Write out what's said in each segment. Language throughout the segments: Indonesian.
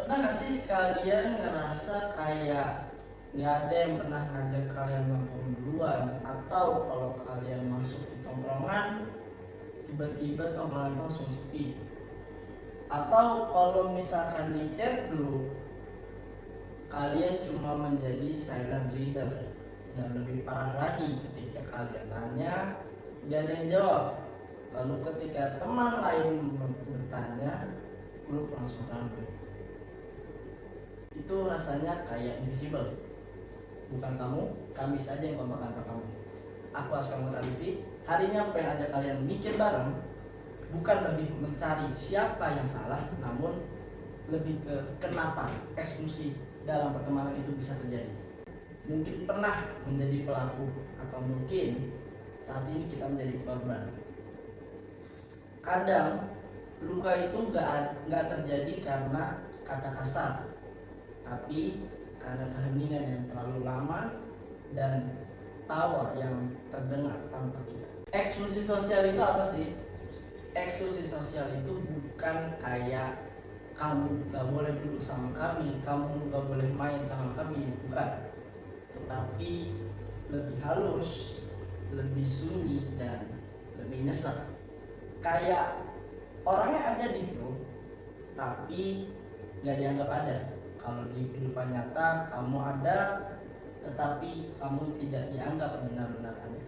Pernah gak sih kalian ngerasa kayak nggak ada yang pernah ngajak kalian nongkrong duluan, atau kalau kalian masuk di tongkrongan tiba-tiba tongkrongan itu langsung sepi, atau kalau misalkan di chat dulu kalian cuma menjadi silent reader, dan lebih parah lagi ketika kalian tanya nggak ada yang jawab, lalu ketika teman lain bertanya grup langsung ramai. Itu rasanya kayak invisible. Bukan kamu, kami saja yang kompak tanpa kamu. Aku Askar Mutalifi. Hari ini aku pengen ajak kalian mikir bareng, bukan lebih mencari siapa yang salah, namun lebih ke kenapa eksklusi dalam pertemanan itu bisa terjadi. Mungkin pernah menjadi pelaku, atau mungkin saat ini kita menjadi korban. Kadang luka itu nggak terjadi karena kata kasar, tapi karena keheningan yang terlalu lama dan tawa yang terdengar tanpa kita. Eksklusi sosial itu apa sih? Eksklusi sosial itu bukan kayak kamu gak boleh duduk sama kami, kamu gak boleh main sama kami, bukan. Tetapi lebih halus, lebih sunyi, dan lebih nyesek. Kayak orangnya ada di grup, tapi gak dianggap ada. Kalau di kehidupan nyata kamu ada, tetapi kamu tidak dianggap benar-benar ada.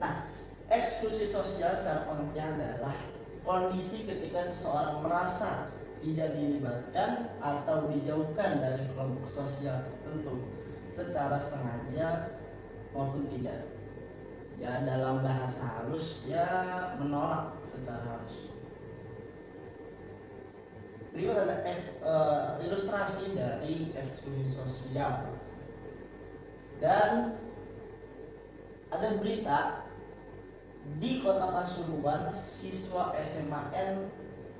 Nah, eksklusi sosial secara pengertian adalah kondisi ketika seseorang merasa tidak dilibatkan atau dijauhkan dari kelompok sosial tertentu secara sengaja maupun tidak. Ya, dalam bahasa halus, ya menolak secara halus. Berikut ada ilustrasi dari eksklusi sosial. Dan ada berita di Kota Pasuruan, siswa SMA-N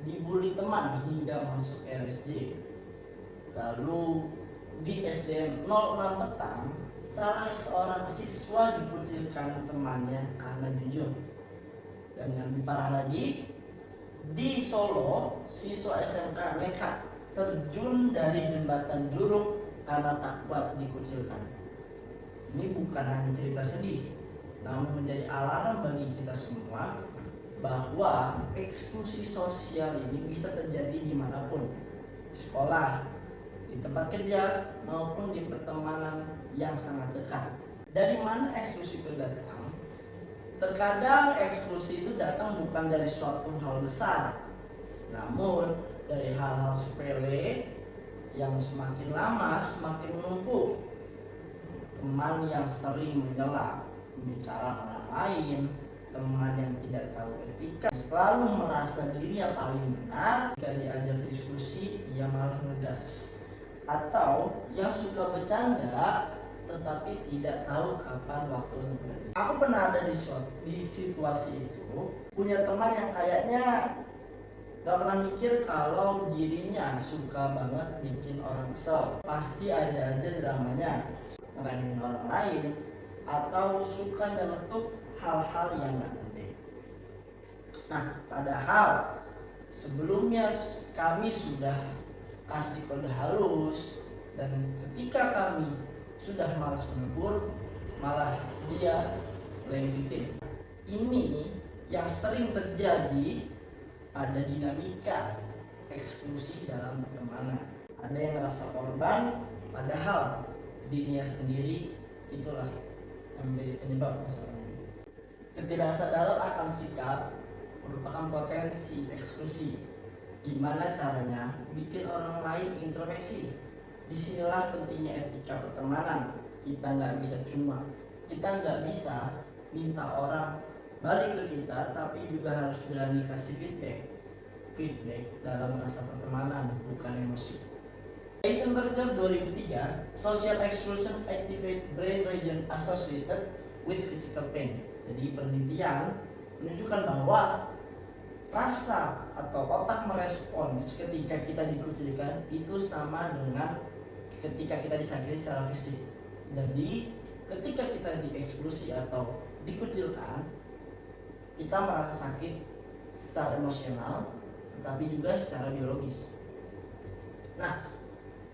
dibully teman hingga masuk RSJ. Lalu di SDN 06 Petang, salah seorang siswa dikucilkan temannya karena jujur. Dan yang lebih parah lagi, di Solo, siswa SMK nekat terjun dari jembatan Juruk karena tak kuat dikucilkan. Ini bukan hanya cerita sedih, namun menjadi alarm bagi kita semua bahwa eksklusi sosial ini bisa terjadi dimanapun, di sekolah, di tempat kerja, maupun di pertemanan yang sangat dekat. Dari mana eksklusi itu datang? Terkadang eksklusi itu datang bukan dari suatu hal besar, namun dari hal-hal sepele yang semakin lama semakin menumpuk. Teman yang sering menyela, bicara orang lain, teman yang tidak tahu etika, selalu merasa diri yang paling benar. Jika diajak diskusi, ia malah ngegas. Atau yang suka bercanda tetapi tidak tahu kapan waktunya berhenti. Aku pernah ada di situasi itu, punya teman yang kayaknya gak pernah mikir kalau dirinya suka banget bikin orang kesel. Pasti ada aja dramanya, ngeremehin orang lain, atau suka nyeletuk hal-hal yang gak penting. Nah, padahal sebelumnya kami sudah kasih kode halus, dan ketika kami sudah malas menegur, malah dia playing victim. Ini yang sering terjadi pada dinamika eksklusi dalam pertemanan. Ada yang merasa korban, padahal dirinya sendiri itulah yang menjadi penyebab masalahnya. Ketidaksadaran akan sikap merupakan potensi eksklusi. Gimana caranya bikin orang lain introspeksi? Disinilah pentingnya etika pertemanan. Kita nggak bisa minta orang balik ke kita, tapi juga harus berani kasih feedback dalam rasa pertemanan, bukan emosi. Eisenberger 2003, Social Exclusion Activate Brain Region Associated with Physical Pain. Jadi penelitian menunjukkan bahwa rasa atau otak merespons ketika kita dikucilkan itu sama dengan ketika kita disakiti secara fisik. Jadi ketika kita dieksklusi atau dikucilkan, kita merasa sakit secara emosional, tetapi juga secara biologis. Nah,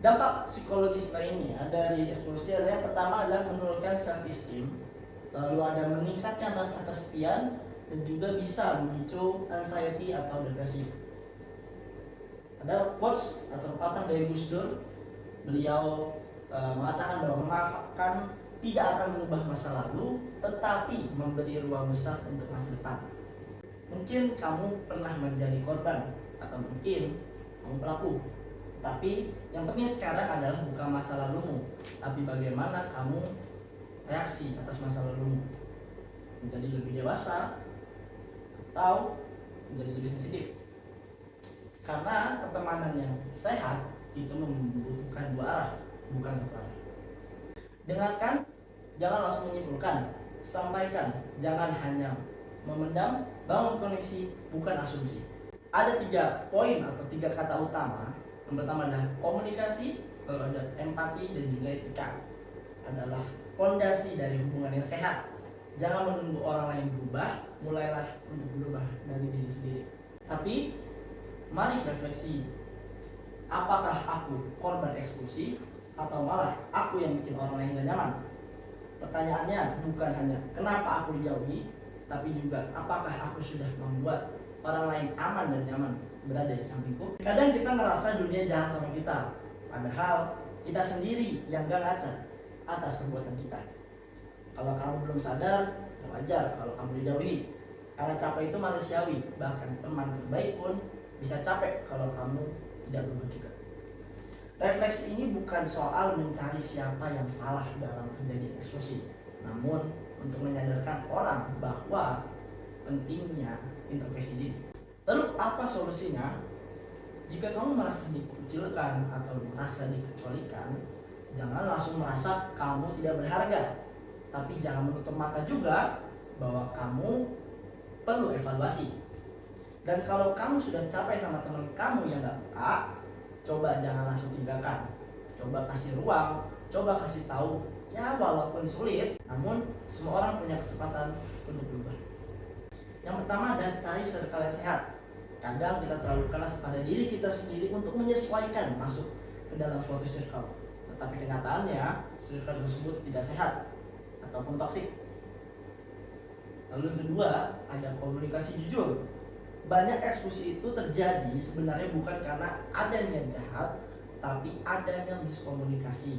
dampak psikologis lainnya dari eksklusi adalah yang pertama adalah menurunkan self esteem, lalu ada meningkatkan rasa kesepian, dan juga bisa memicu anxiety atau depresi. Ada quotes atau pepatah dari Gus Dur, beliau mengatakan bahwa memaafkan tidak akan merubah masa lalu, tetapi memberi ruang besar untuk masa depan. Mungkin kamu pernah menjadi korban, atau mungkin kamu pelaku. Tapi yang penting sekarang adalah bukan masa lalumu, tapi bagaimana kamu reaksi atas masa lalumu. Menjadi lebih dewasa atau menjadi lebih sensitif. Karena pertemanan yang sehat itu membutuhkan dua arah, bukan satu arah. Dengarkan, jangan langsung menyimpulkan. Sampaikan, jangan hanya memendam. Bangun koneksi, bukan asumsi. Ada 3 poin atau 3 kata utama. Yang pertama adalah komunikasi, lalu ada empati, dan juga etika. Adalah pondasi dari hubungan yang sehat. Jangan menunggu orang lain berubah, mulailah untuk berubah dari diri sendiri. Tapi mari refleksi, apakah aku korban eksklusi atau malah aku yang bikin orang lain gak nyaman? Pertanyaannya bukan hanya kenapa aku dijauhi, tapi juga apakah aku sudah membuat orang lain aman dan nyaman berada di sampingku? Kadang kita ngerasa dunia jahat sama kita, padahal kita sendiri yang gak ngaca atas perbuatan kita. Kalau kamu belum sadar, wajar kalau kamu dijauhi. Karena capek itu manusiawi, bahkan teman terbaik pun bisa capek kalau kamu tidak berubah juga. Refleksi ini bukan soal mencari siapa yang salah dalam kejadian eksklusi, namun untuk menyadarkan orang bahwa pentingnya introspeksi diri. Lalu apa solusinya? Jika kamu merasa dikucilkan atau merasa dikecualikan, jangan langsung merasa kamu tidak berharga. Tapi jangan menutup mata juga bahwa kamu perlu evaluasi. Dan kalau kamu sudah capek sama teman kamu yang gak peka, coba jangan langsung tinggalkan. Coba kasih ruang, coba kasih tahu. Ya walaupun sulit, namun semua orang punya kesempatan untuk berubah. Yang pertama adalah cari circle yang sehat. Kadang kita terlalu keras pada diri kita sendiri untuk menyesuaikan masuk ke dalam suatu circle. Tetapi kenyataannya, circle tersebut tidak sehat ataupun toksik. Lalu yang kedua, ada komunikasi jujur. Banyak eksklusi itu terjadi sebenarnya bukan karena ada niat jahat, tapi adanya miskomunikasi.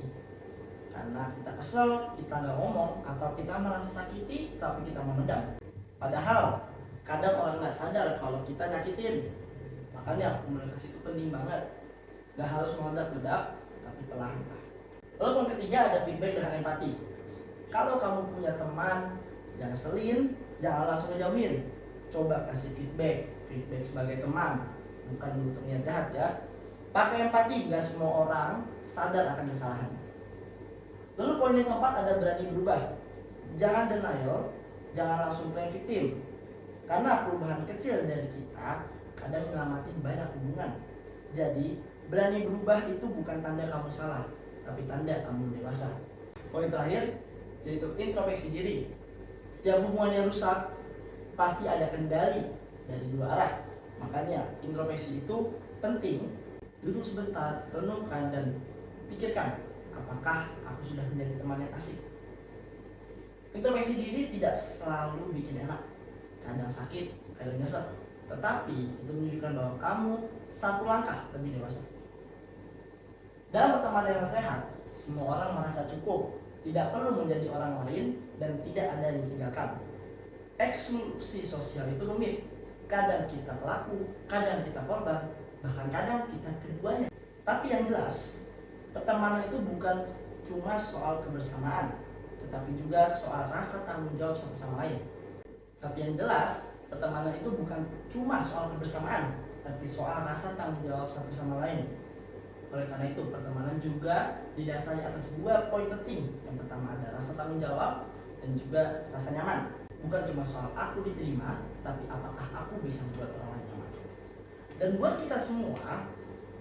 Karena kita kesel, kita nggak ngomong, atau kita merasa sakiti, tapi kita memendam. Padahal kadang orang nggak sadar kalau kita nyakitin. Makanya komunikasi itu penting banget. Nggak harus meledak-ledak, tapi pelan. Lalu yang ketiga ada feedback dengan empati. Kalau kamu punya teman yang ngeselin, jangan langsung ngejauhin. Coba kasih feedback sebagai teman, bukan untuk niat jahat ya. Pakai empati, nggak semua orang sadar akan kesalahannya. Lalu poin yang keempat ada berani berubah. Jangan denial, jangan langsung playing victim. Karena perubahan kecil dari kita kadang menyelamatin banyak hubungan. Jadi berani berubah itu bukan tanda kamu salah, tapi tanda kamu dewasa. Poin terakhir yaitu introspeksi diri. Setiap hubungan yang rusak pasti ada kendali dari dua arah. Makanya introspeksi itu penting. Duduk sebentar, renungkan dan pikirkan, apakah aku sudah menjadi teman yang asik. Introspeksi diri tidak selalu bikin enak. Kadang sakit, kadang nyesek. Tetapi itu menunjukkan bahwa kamu satu langkah lebih dewasa. Dalam pertemanan yang sehat, semua orang merasa cukup, tidak perlu menjadi orang lain, dan tidak ada yang ditinggalkan. Eksklusi sosial itu rumit. Kadang kita pelaku, kadang kita korban, bahkan kadang kita keduanya. Tapi yang jelas, pertemanan itu bukan cuma soal kebersamaan, tetapi juga soal rasa tanggung jawab satu sama lain. Tapi yang jelas, pertemanan itu bukan cuma soal kebersamaan, tapi soal rasa tanggung jawab satu sama lain. Oleh karena itu, pertemanan juga didasari atas dua poin penting. Yang pertama ada rasa tanggung jawab dan juga rasa nyaman. Bukan cuma soal aku diterima, tetapi apakah aku bisa membuat orang lain nyaman. Dan buat kita semua,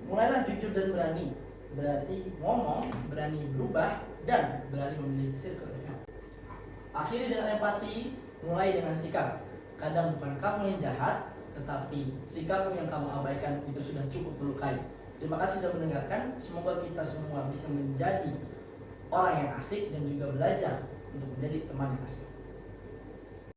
mulailah jujur dan berani. Berarti ngomong, berani berubah, dan berani memilih circle sehat. Akhiri dengan empati, mulai dengan sikap. Kadang bukan kamu yang jahat, tetapi sikapmu yang kamu abaikan itu sudah cukup melukai. Terima kasih sudah mendengarkan. Semoga kita semua bisa menjadi orang yang asik dan juga belajar untuk menjadi teman yang asik.